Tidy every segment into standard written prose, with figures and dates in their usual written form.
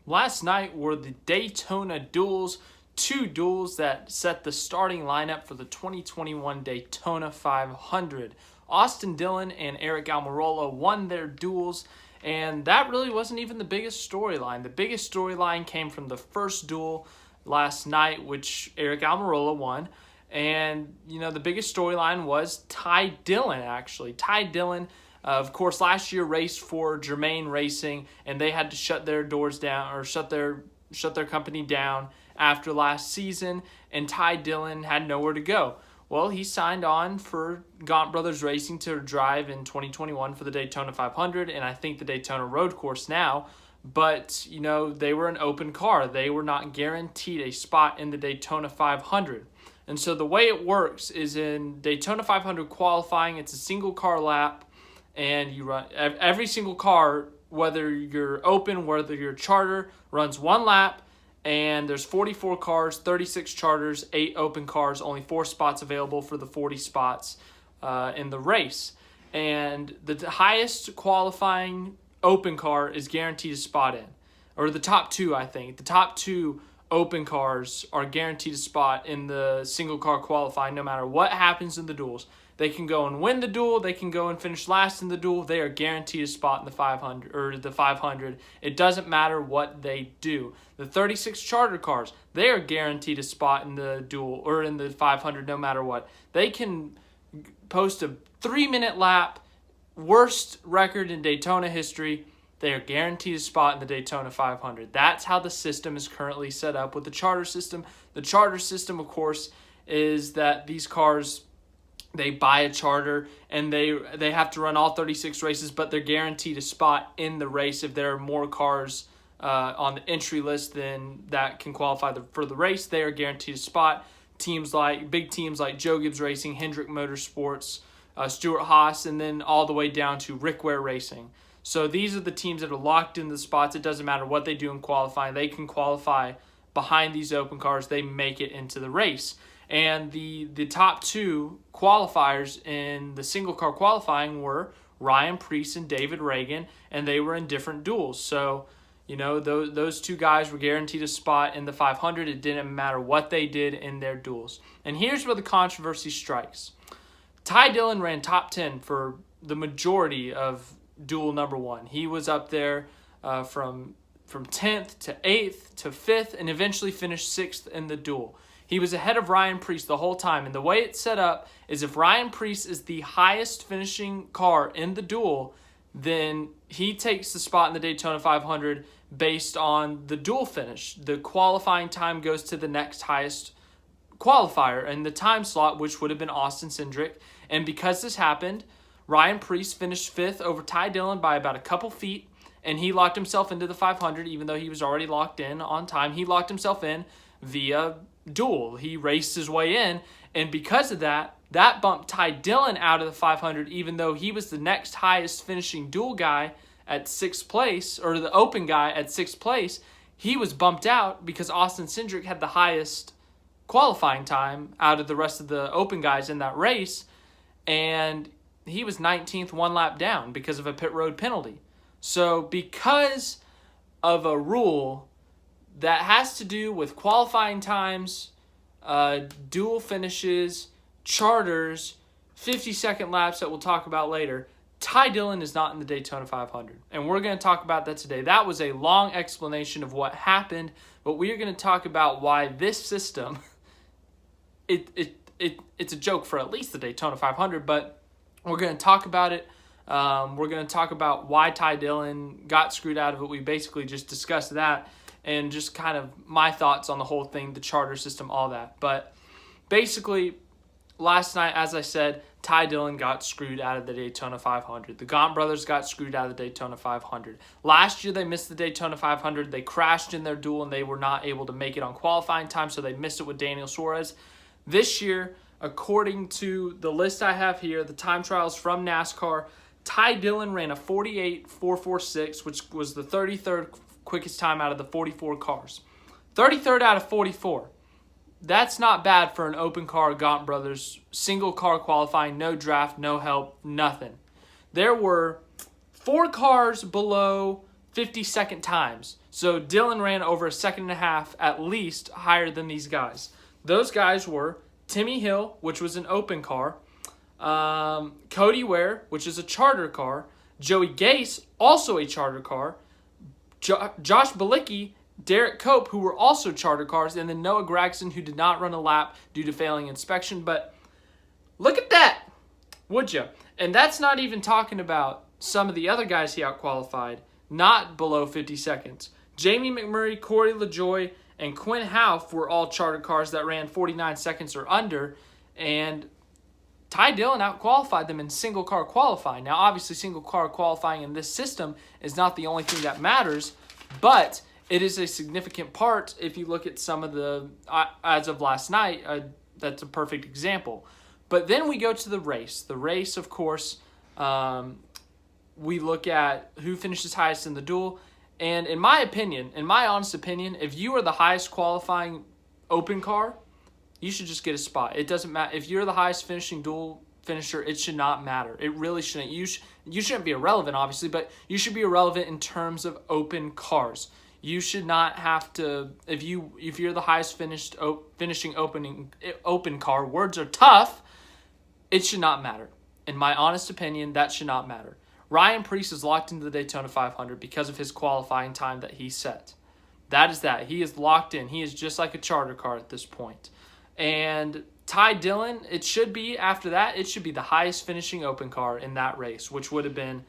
Last night were the Daytona duels, two duels that set the starting lineup for the 2021 Daytona 500. Austin Dillon and Eric Almirola won their duels, and that really wasn't even the biggest storyline. The biggest storyline came from the first duel last night, which Eric Almirola won. And, the biggest storyline was Ty Dillon, actually. Ty Dillon, of course, last year raced for Germain Racing, and they had to shut their doors down, or shut their company down after last season, and Ty Dillon had nowhere to go. Well, he signed on for Gaunt Brothers Racing to drive in 2021 for the Daytona 500, and I think the Daytona Road Course now. But, they were an open car. They were not guaranteed a spot in the Daytona 500. And so the way it works is in Daytona 500 qualifying, it's a single car lap, and you run every single car, whether you're open, whether you're charter, runs one lap, and there's 44 cars, 36 charters, 8 open cars, only 4 spots available for the 40 spots in the race. And the highest qualifying open car is guaranteed a spot in, or the top 2, I think. The top 2 open cars are guaranteed a spot in the single car qualifying no matter what happens in the duels. They can go and win the duel, they can go and finish last in the duel, they are guaranteed a spot in the 500 or the 500. It doesn't matter what they do. The 36 charter cars, they are guaranteed a spot in the duel or in the 500 no matter what. They can post a 3-minute lap, worst record in Daytona history. They are guaranteed a spot in the Daytona 500. That's how the system is currently set up with the charter system. The charter system, of course, is that these cars, they buy a charter and they have to run all 36 races, but they're guaranteed a spot in the race. If there are more cars on the entry list than that can qualify for the race, they are guaranteed a spot. Big teams like Joe Gibbs Racing, Hendrick Motorsports, Stuart Haas, and then all the way down to Rick Ware Racing. So these are the teams that are locked in the spots. It doesn't matter what they do in qualifying. They can qualify behind these open cars. They make it into the race. And the top 2 qualifiers in the single car qualifying were Ryan Preece and David Reagan, and they were in different duels. So, those 2 guys were guaranteed a spot in the 500. It didn't matter what they did in their duels. And here's where the controversy strikes. Ty Dillon ran top 10 for the majority of duel number 1. He was up there from 10th to 8th to 5th and eventually finished 6th in the duel. He was ahead of Ryan Preece the whole time, and the way it's set up is if Ryan Preece is the highest finishing car in the duel, then he takes the spot in the Daytona 500 based on the duel finish. The qualifying time goes to the next highest qualifier in the time slot, which would have been Austin Cindric. And because this happened, Ryan Preece finished 5th over Ty Dillon by about a couple feet, and he locked himself into the 500, even though he was already locked in on time. He locked himself in via duel. He raced his way in, and because of that bumped Ty Dillon out of the 500, even though he was the next highest finishing duel guy at 6th place, or the open guy at 6th place. He was bumped out because Austin Cindric had the highest qualifying time out of the rest of the open guys in that race, and he was 19th, 1 lap down because of a pit road penalty. So because of a rule that has to do with qualifying times, dual finishes, charters, 50-second laps that we'll talk about later, Ty Dillon is not in the Daytona 500. And we're going to talk about that today. That was a long explanation of what happened, but we are going to talk about why this system, it's a joke for at least the Daytona 500, but we're going to talk about it. We're going to talk about why Ty Dillon got screwed out of it. We basically just discussed that and just kind of my thoughts on the whole thing, the charter system, all that. But basically, last night, as I said, Ty Dillon got screwed out of the Daytona 500. The Gaunt brothers got screwed out of the Daytona 500. Last year, they missed the Daytona 500. They crashed in their duel, and they were not able to make it on qualifying time, so they missed it with Daniel Suarez. This year, according to the list I have here, the time trials from NASCAR, Ty Dillon ran a 48.446, which was the 33rd quickest time out of the 44 cars. 33rd out of 44. That's not bad for an open car Gaunt Brothers single car qualifying, no draft, no help, nothing. there were 4 cars below 50-second times. So Dillon ran over a second and a half at least higher than these guys. Those guys were Timmy Hill, which was an open car, Cody Ware, which is a charter car, Joey Gase, also a charter car, Josh Bilicki, Derek Cope, who were also charter cars, and then Noah Gragson, who did not run a lap due to failing inspection. But look at that, would you? And that's not even talking about some of the other guys he outqualified, not below 50 seconds. Jamie McMurray, Corey LaJoie, and Quinn Houff were all charter cars that ran 49 seconds or under, and Ty Dillon outqualified them in single car qualifying. Now, obviously, single car qualifying in this system is not the only thing that matters, but it is a significant part. If you look at some of the, as of last night, that's a perfect example. But then we go to the race. The race, of course, we look at who finishes highest in the duel. And in my opinion, in my honest opinion, if you are the highest qualifying open car, you should just get a spot. It doesn't matter. If you're the highest finishing duel finisher, it should not matter. It really shouldn't. You shouldn't be irrelevant, obviously, but you should be irrelevant in terms of open cars. You should not have to, if you're the highest finishing open car, words are tough, it should not matter. In my honest opinion, that should not matter. Ryan Preece is locked into the Daytona 500 because of his qualifying time that he set. That is that. He is locked in. He is just like a charter car at this point. And Ty Dillon, it should be, after that, it should be the highest finishing open car in that race, which would have been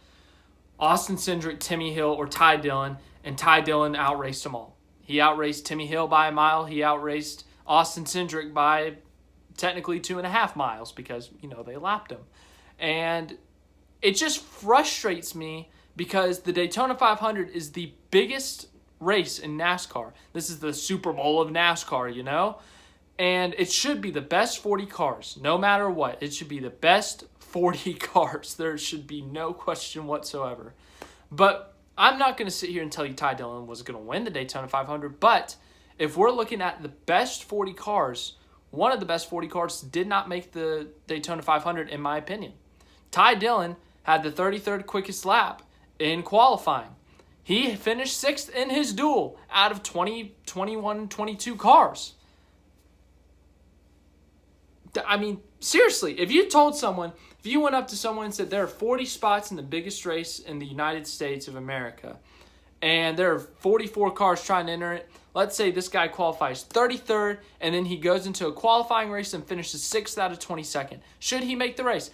Austin Cindric, Timmy Hill, or Ty Dillon, and Ty Dillon outraced them all. He outraced Timmy Hill by a mile. He outraced Austin Cindric by technically 2.5 miles because, they lapped him. And it just frustrates me because the Daytona 500 is the biggest race in NASCAR. This is the Super Bowl of NASCAR, And it should be the best 40 cars, no matter what. It should be the best 40 cars. There should be no question whatsoever. But I'm not going to sit here and tell you Ty Dillon was going to win the Daytona 500. But if we're looking at the best 40 cars, one of the best 40 cars did not make the Daytona 500, in my opinion. Ty Dillon had the 33rd quickest lap in qualifying. He finished 6th in his duel out of 20, 21, 22 cars. I mean, seriously, if you went up to someone and said there are 40 spots in the biggest race in the United States of America, and there are 44 cars trying to enter it, let's say this guy qualifies 33rd, and then he goes into a qualifying race and finishes 6th out of 22nd. Should he make the race?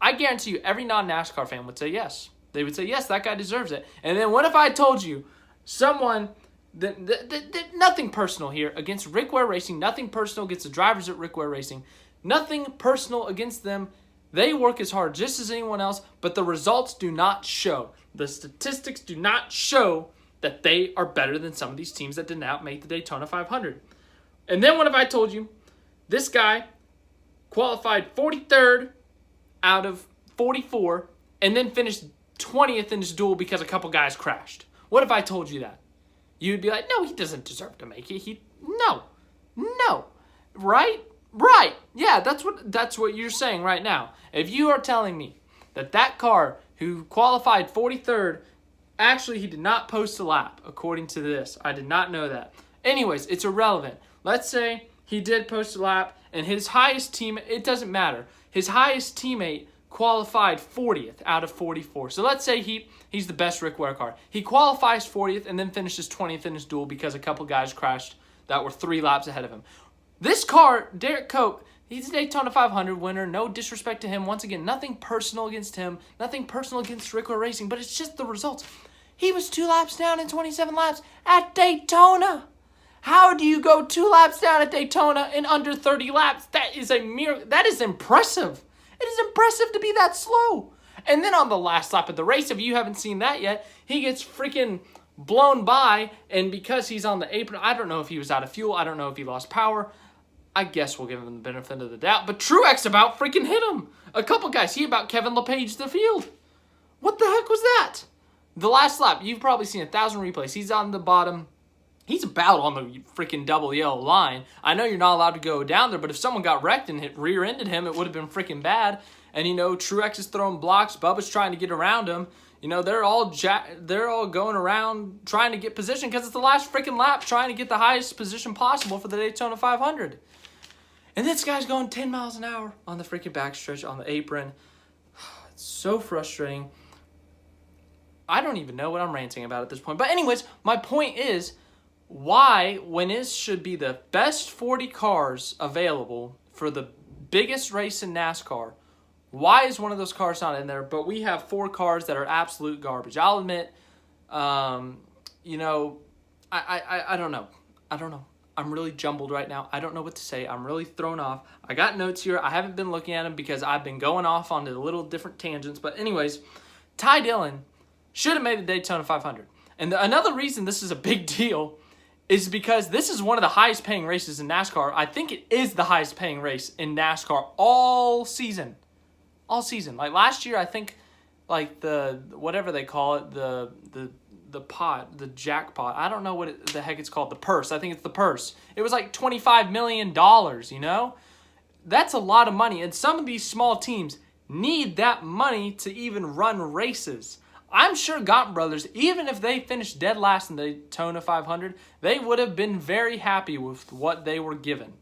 I guarantee you every non-NASCAR fan would say yes. They would say, yes, that guy deserves it. And then what if I told you someone, nothing personal here against Rick Ware Racing, nothing personal against the drivers at Rick Ware Racing, nothing personal against them. They work as hard just as anyone else, but the results do not show. The statistics do not show that they are better than some of these teams that did not make the Daytona 500. And then what if I told you this guy qualified 43rd out of 44 and then finished 20th in his duel because a couple guys crashed? What if I told you that? You'd be like, no, he doesn't deserve to make it. No. Right? Yeah, that's what you're saying right now. If you are telling me that car who qualified 43rd, actually he did not post a lap, according to this. I did not know that. Anyways, it's irrelevant. Let's say he did post a lap, and his highest teammate, it doesn't matter. His highest teammate qualified 40th out of 44. So let's say he's the best Rick Ware car. He qualifies 40th and then finishes 20th in his duel because a couple guys crashed that were 3 laps ahead of him. This car, Derek Cope, he's a Daytona 500 winner. No disrespect to him. Once again, nothing personal against him. Nothing personal against Rick Ware Racing, but it's just the results. He was 2 laps down in 27 laps at Daytona. How do you go 2 laps down at Daytona in under 30 laps? That is impressive. It is impressive to be that slow. And then on the last lap of the race, if you haven't seen that yet, he gets freaking blown by, and because he's on the apron, I don't know if he was out of fuel. I don't know if he lost power. I guess we'll give him the benefit of the doubt. But Truex about freaking hit him. A couple guys, he about Kevin LePage the field. What the heck was that? The last lap, you've probably seen 1,000 replays. He's on the bottom. he's about on the freaking double yellow line. I know you're not allowed to go down there, but if someone got wrecked and rear-ended him, it would have been freaking bad. And, Truex is throwing blocks. Bubba's trying to get around him. They're all going around trying to get position because it's the last freaking lap trying to get the highest position possible for the Daytona 500. And this guy's going 10 miles an hour on the freaking backstretch on the apron. It's so frustrating. I don't even know what I'm ranting about at this point. But anyways, my point is, why, when it should be the best 40 cars available for the biggest race in NASCAR, why is one of those cars not in there? But we have 4 cars that are absolute garbage. I'll admit, I don't know. I'm really jumbled right now. I don't know what to say. I'm really thrown off. I got notes here. I haven't been looking at them because I've been going off on the little different tangents. But anyways, Ty Dillon should have made the Daytona 500. And another reason this is a big deal is because this is one of the highest paying races in NASCAR. I think it is the highest paying race in NASCAR all season. All season. Like last year, I think like the, whatever they call it, the pot, the jackpot. I don't know what the heck it's called. The purse. I think it's the purse. It was like $25 million, That's a lot of money. And some of these small teams need that money to even run races. I'm sure Gaunt Brothers, even if they finished dead last in the Daytona 500, they would have been very happy with what they were given.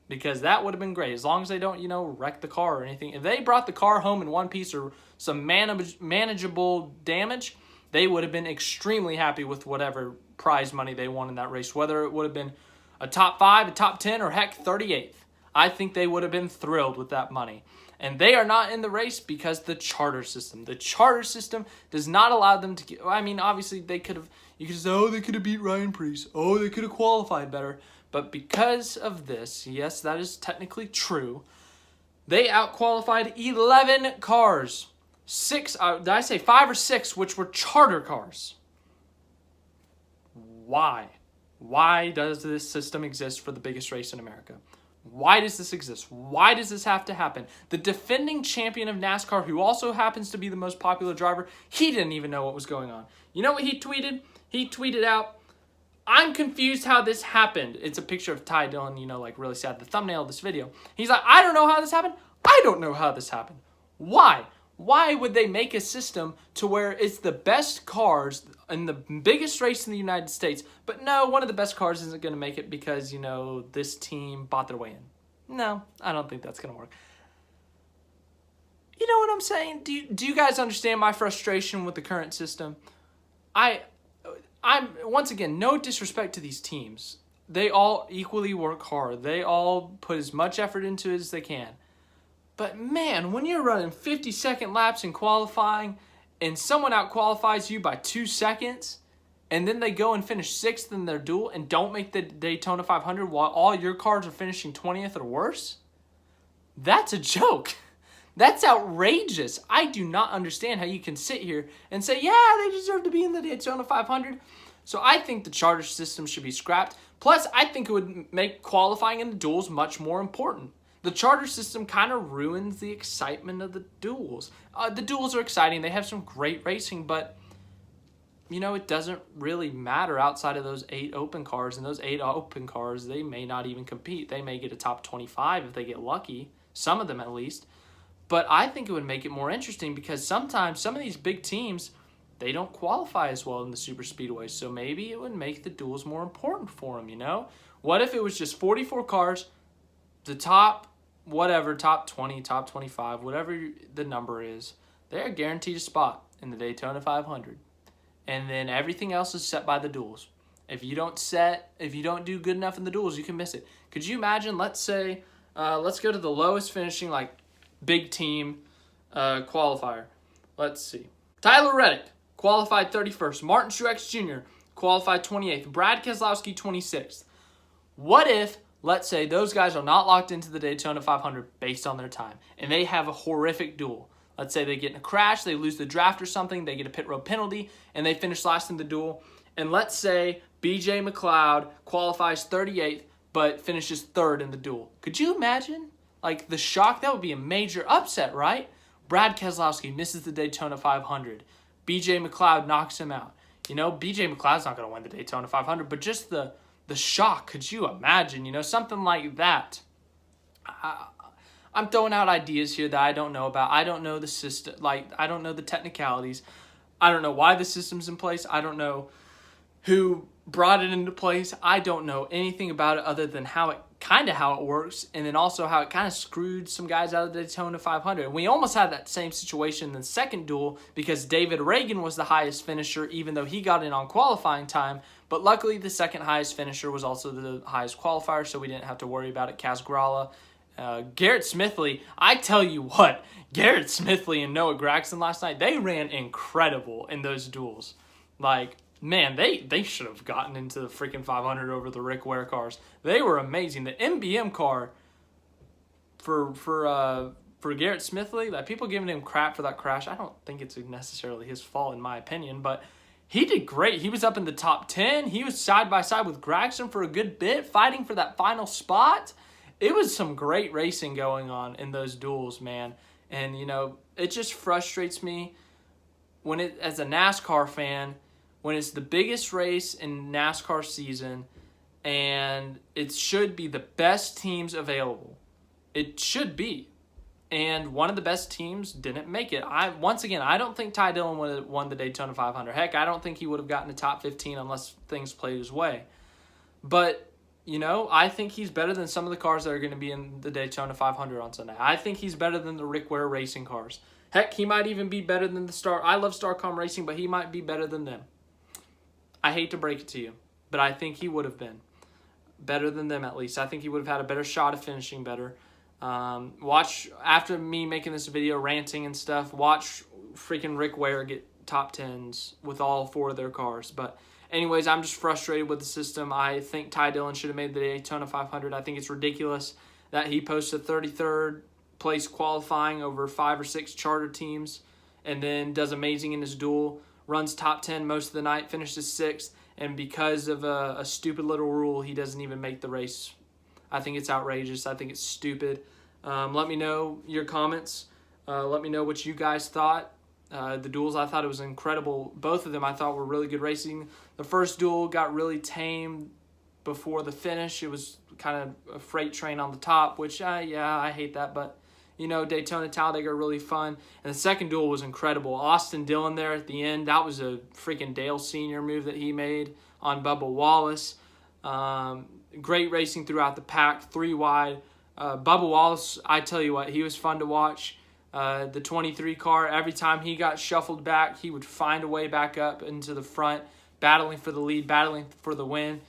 Because that would have been great. As long as they don't, wreck the car or anything. If they brought the car home in one piece or some manageable damage, they would have been extremely happy with whatever prize money they won in that race. Whether it would have been a top 5, a top 10, or heck, 38th. I think they would have been thrilled with that money. And they are not in the race because the charter system. The charter system does not allow them to get... obviously, they could have... You could say, they could have beat Ryan Preece. They could have qualified better. But because of this, yes, that is technically true, they out-qualified 11 cars. 6, did I say 5 or 6, which were charter cars? Why? Why does this system exist for the biggest race in America? Why does this exist? Why does this have to happen? The defending champion of NASCAR, who also happens to be the most popular driver, he didn't even know what was going on. You know what he tweeted? He tweeted out, "I'm confused how this happened." It's a picture of Ty Dillon, like really sad. The thumbnail of this video. He's like, "I don't know how this happened. I don't know how this happened." Why? Why would they make a system to where it's the best cars in the biggest race in the United States, but no, one of the best cars isn't going to make it because, this team bought their way in? No, I don't think that's going to work. You know what I'm saying? Do you guys understand my frustration with the current system? I'm once again, no disrespect to these teams. They all equally work hard. They all put as much effort into it as they can. But man, when you're running 50-second laps in qualifying and someone out-qualifies you by 2 seconds and then they go and finish 6th in their duel and don't make the Daytona 500 while all your cars are finishing 20th or worse, that's a joke. That's outrageous. I do not understand how you can sit here and say, yeah, they deserve to be in the Daytona 500. So I think the charter system should be scrapped. Plus, I think it would make qualifying in the duels much more important. The charter system kind of ruins the excitement of the duels. The duels are exciting. They have some great racing, but, it doesn't really matter outside of those 8 open cars. And those 8 open cars, they may not even compete. They may get a top 25 if they get lucky, some of them at least. But I think it would make it more interesting because sometimes some of these big teams, they don't qualify as well in the super speedways. So maybe it would make the duels more important for them, What if it was just 44 cars, the top 20, top 25, whatever the number is, they're guaranteed a spot in the Daytona 500. And then everything else is set by the duels. If you don't do good enough in the duels, you can miss it. Could you imagine, let's say, let's go to the lowest finishing, big team qualifier. Let's see. Tyler Reddick qualified 31st. Martin Truex Jr. qualified 28th. Brad Keselowski 26th. What if, let's say, those guys are not locked into the Daytona 500 based on their time, and they have a horrific duel. Let's say they get in a crash, they lose the draft or something, they get a pit road penalty, and they finish last in the duel. And let's say B.J. McLeod qualifies 38th, but finishes 3rd in the duel. Could you imagine? The shock, that would be a major upset, right? Brad Keselowski misses the Daytona 500. B.J. McLeod knocks him out. You know, B.J. McLeod's not going to win the Daytona 500, but just the shock, could you imagine? You know, something like that. I'm throwing out ideas here that I don't know about. I don't know the system. Like, I don't know the technicalities. I don't know why the system's in place. I don't know who brought it into place. I don't know anything about it other than how it works, and then also how it kind of screwed some guys out of the Daytona 500. And we almost had that same situation in the second duel because David Reagan was the highest finisher, even though he got in on qualifying time. But luckily, the second highest finisher was also the highest qualifier, so we didn't have to worry about it. Kaz Grala, Garrett Smithley, I tell you what, Garrett Smithley and Noah Gragson last night, they ran incredible in those duels. Like, man, they should have gotten into the freaking 500 over the Rick Ware cars. They were amazing. The MBM car for Garrett Smithley, like, people giving him crap for that crash, I don't think it's necessarily his fault in my opinion, but he did great. He was up in the top 10. He was side by side with Gragson for a good bit, fighting for that final spot. It was some great racing going on in those duels, man. And, you know, it just frustrates me when as a NASCAR fan, when it's the biggest race in NASCAR season and it should be the best teams available. It should be. And one of the best teams didn't make it. Once again, I don't think Ty Dillon would have won the Daytona 500. Heck, I don't think he would have gotten the top 15 unless things played his way. But, you know, I think he's better than some of the cars that are going to be in the Daytona 500 on Sunday. I think he's better than the Rick Ware racing cars. Heck, he might even be better than the Star. I love Starcom Racing, but he might be better than them. I hate to break it to you, but I think he would have been better than them at least. I think he would have had a better shot of finishing better. Watch, after me making this video, ranting and stuff, watch freaking Rick Ware get top 10s with all 4 of their cars. But anyways, I'm just frustrated with the system. I think Ty Dillon should have made the Daytona 500. I think it's ridiculous that he posted 33rd place qualifying over 5 or 6 charter teams and then does amazing in his duel, runs top 10 most of the night, finishes 6th, and because of a stupid little rule, he doesn't even make the race. I think it's outrageous. I think it's stupid. Let me know your comments. Let me know what you guys thought. The duels, I thought it was incredible. Both of them I thought were really good racing. The first duel got really tame before the finish. It was kind of a freight train on the top, which, yeah, I hate that. But, you know, Daytona, Talladega are really fun. And the second duel was incredible. Austin Dillon there at the end. That was a freaking Dale Sr. move that he made on Bubba Wallace. Great racing throughout the pack, 3 wide. Bubba Wallace, I tell you what, he was fun to watch. The 23 car, every time he got shuffled back, he would find a way back up into the front, battling for the lead, battling for the win.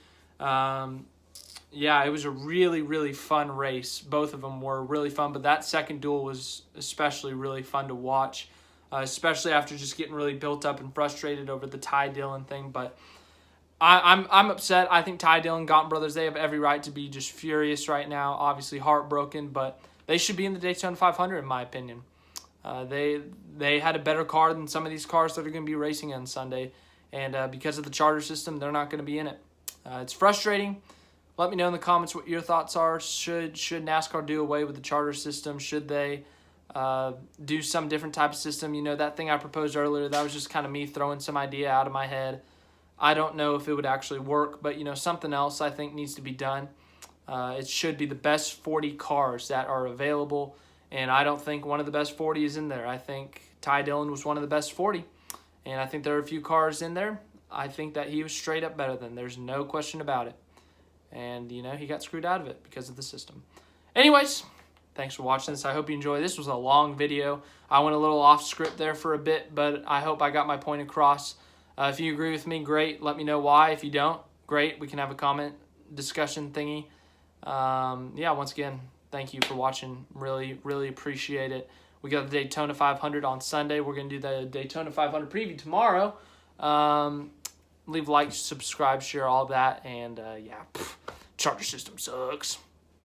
Yeah, it was a really, really fun race. Both of them were really fun, but that second duel was especially really fun to watch, especially after just getting really built up and frustrated over the Ty Dillon thing. But I'm upset. I think Ty Dillon, Gaunt Brothers, they have every right to be just furious right now. Obviously heartbroken, but they should be in the Daytona 500 in my opinion. They had a better car than some of these cars that are going to be racing on Sunday, and because of the charter system, they're not going to be in it. It's frustrating. Let me know in the comments what your thoughts are. Should NASCAR do away with the charter system? Should they do some different type of system? You know, that thing I proposed earlier, that was just kind of me throwing some idea out of my head. I don't know if it would actually work, but, you know, something else I think needs to be done. It should be the best 40 cars that are available, and I don't think one of the best 40 is in there. I think Ty Dillon was one of the best 40, and I think there are a few cars in there I think that he was straight up better than. There's no question about it. And, you know, he got screwed out of it because of the system. Anyways, thanks for watching this. I hope you enjoyed. This was a long video. I went a little off script there for a bit, but I hope I got my point across. If you agree with me, great. Let me know why. If you don't, great. We can have a comment discussion thingy. Yeah, once again, thank you for watching. Really, really appreciate it. We got the Daytona 500 on Sunday. We're going to do the Daytona 500 preview tomorrow. Leave a like, subscribe, share, all that. And, yeah, charter system sucks.